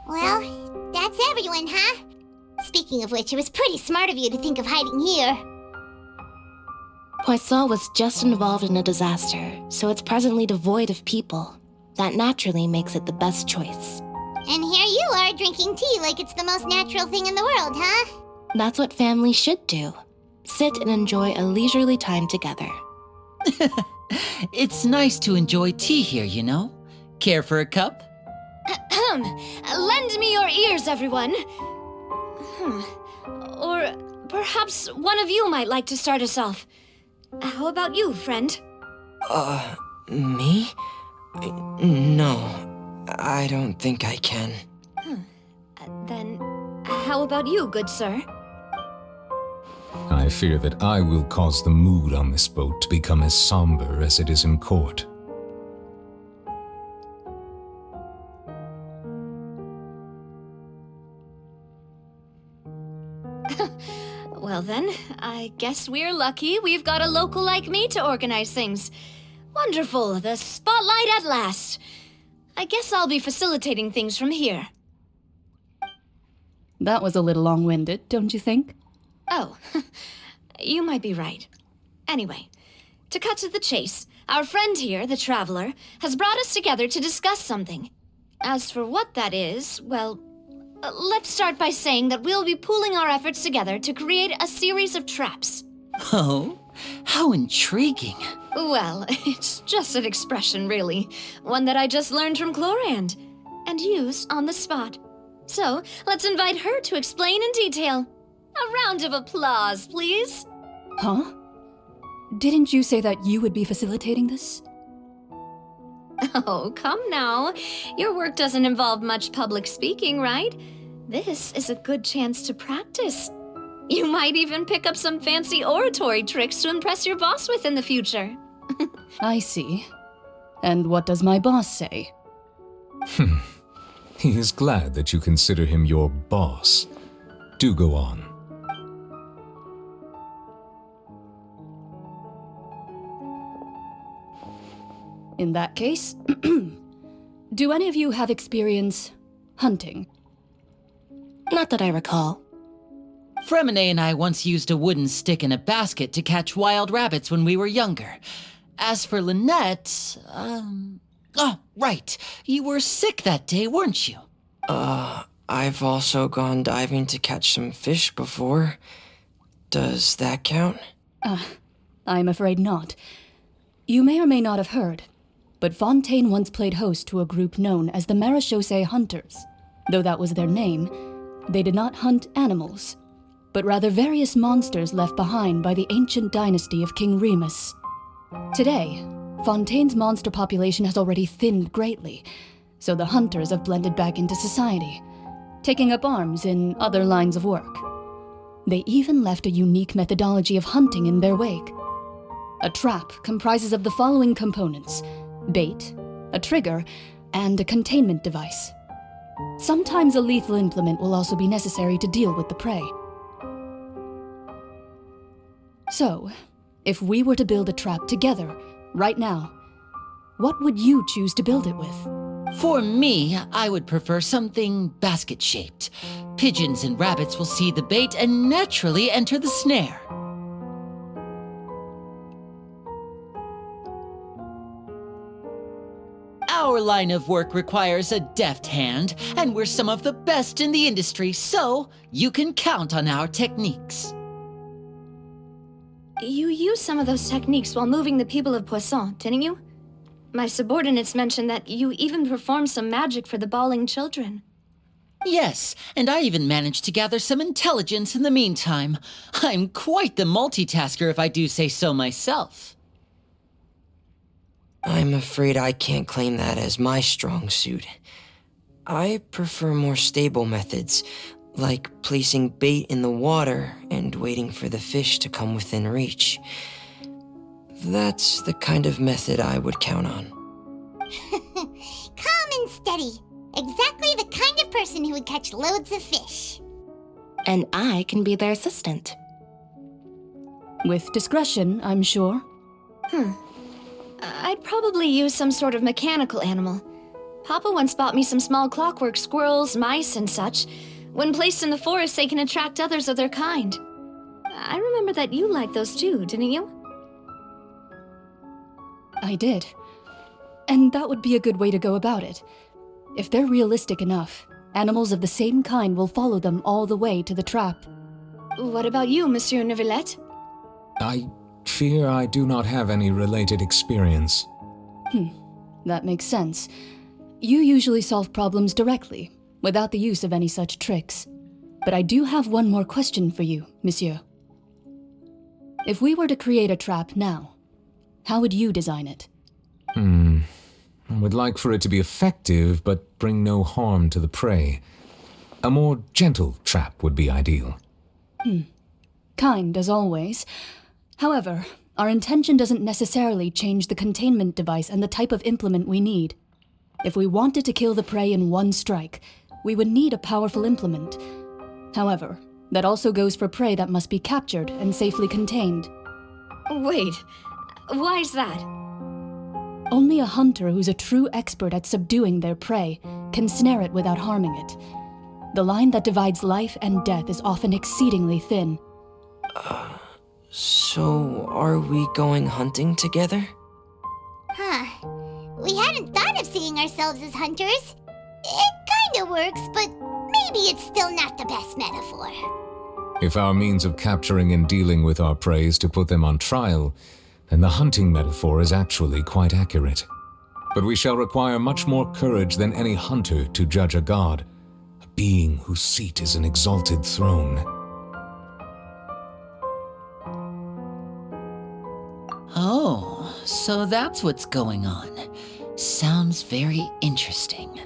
Well, that's everyone, huh? Speaking of which, it was pretty smart of you to think of hiding here. Poisson was just involved in a disaster, so it's presently devoid of people. That naturally makes it the best choice. And here you are drinking tea like it's the most natural thing in the world, huh? That's what family should do. Sit and enjoy a leisurely time together. It's nice to enjoy tea here, you know? Care for a cup? Lend me your ears, everyone. Or perhaps one of you might like to start us off. How about you, friend? Me? No, I don't think I can. Then, how about you, good sir? I fear that I will cause the mood on this boat to become as somber as it is in court. Well then, I guess we're lucky we've got a local like me to organize things. Wonderful, the spotlight at last. I guess I'll be facilitating things from here. That was a little long-winded, don't you think? Oh, you might be right. Anyway, to cut to the chase, our friend here, the Traveler, has brought us together to discuss something. As for what that is, well, let's start by saying that we'll be pooling our efforts together to create a series of traps. Oh, how intriguing. Well, it's just an expression, really. One that I just learned from Chlorand, and used on the spot. So, let's invite her to explain in detail. A round of applause, please. Huh? Didn't you say that you would be facilitating this? Oh, come now. Your work doesn't involve much public speaking, right? This is a good chance to practice. You might even pick up some fancy oratory tricks to impress your boss with in the future. I see. And what does my boss say? He is glad that you consider him your boss. Do go on. In that case, do any of you have experience hunting? Not that I recall. Fremine and I once used a wooden stick in a basket to catch wild rabbits when we were younger. As for Lynette, oh, right. You were sick that day, weren't you? I've also gone diving to catch some fish before. Does that count? I'm afraid not. You may or may not have heard, but Fontaine once played host to a group known as the Marechaussee Hunters. Though that was their name, they did not hunt animals, but rather various monsters left behind by the ancient dynasty of King Remus. Today, Fontaine's monster population has already thinned greatly, so the hunters have blended back into society, taking up arms in other lines of work. They even left a unique methodology of hunting in their wake. A trap comprises of the following components: bait, a trigger, and a containment device. Sometimes a lethal implement will also be necessary to deal with the prey. So, if we were to build a trap together, right now, what would you choose to build it with? For me, I would prefer something basket-shaped. Pigeons and rabbits will see the bait and naturally enter the snare. Our line of work requires a deft hand, and we're some of the best in the industry, so you can count on our techniques. You used some of those techniques while moving the people of Poisson, didn't you? My subordinates mentioned that you even performed some magic for the bawling children. Yes, and I even managed to gather some intelligence in the meantime. I'm quite the multitasker if I do say so myself. I'm afraid I can't claim that as my strong suit. I prefer more stable methods, like placing bait in the water and waiting for the fish to come within reach. That's the kind of method I would count on. Calm and steady. Exactly the kind of person who would catch loads of fish. And I can be their assistant. With discretion, I'm sure. I'd probably use some sort of mechanical animal. Papa once bought me some small clockwork squirrels, mice, and such. When placed in the forest, they can attract others of their kind. I remember that you liked those too, didn't you? I did. And that would be a good way to go about it. If they're realistic enough, animals of the same kind will follow them all the way to the trap. What about you, Monsieur Neuvillette? I fear I do not have any related experience. That makes sense. You usually solve problems directly, without the use of any such tricks. But I do have one more question for you, monsieur. If we were to create a trap now, how would you design it? I would like for it to be effective, but bring no harm to the prey. A more gentle trap would be ideal. Kind, as always. However, our intention doesn't necessarily change the containment device and the type of implement we need. If we wanted to kill the prey in one strike, we would need a powerful implement. However, that also goes for prey that must be captured and safely contained. Wait, why's that? Only a hunter who's a true expert at subduing their prey can snare it without harming it. The line that divides life and death is often exceedingly thin. So are we going hunting together? Huh. We hadn't thought of seeing ourselves as hunters. It kinda works, but maybe it's still not the best metaphor. If our means of capturing and dealing with our prey is to put them on trial, then the hunting metaphor is actually quite accurate. But we shall require much more courage than any hunter to judge a god, a being whose seat is an exalted throne. Oh, so that's what's going on. Sounds very interesting.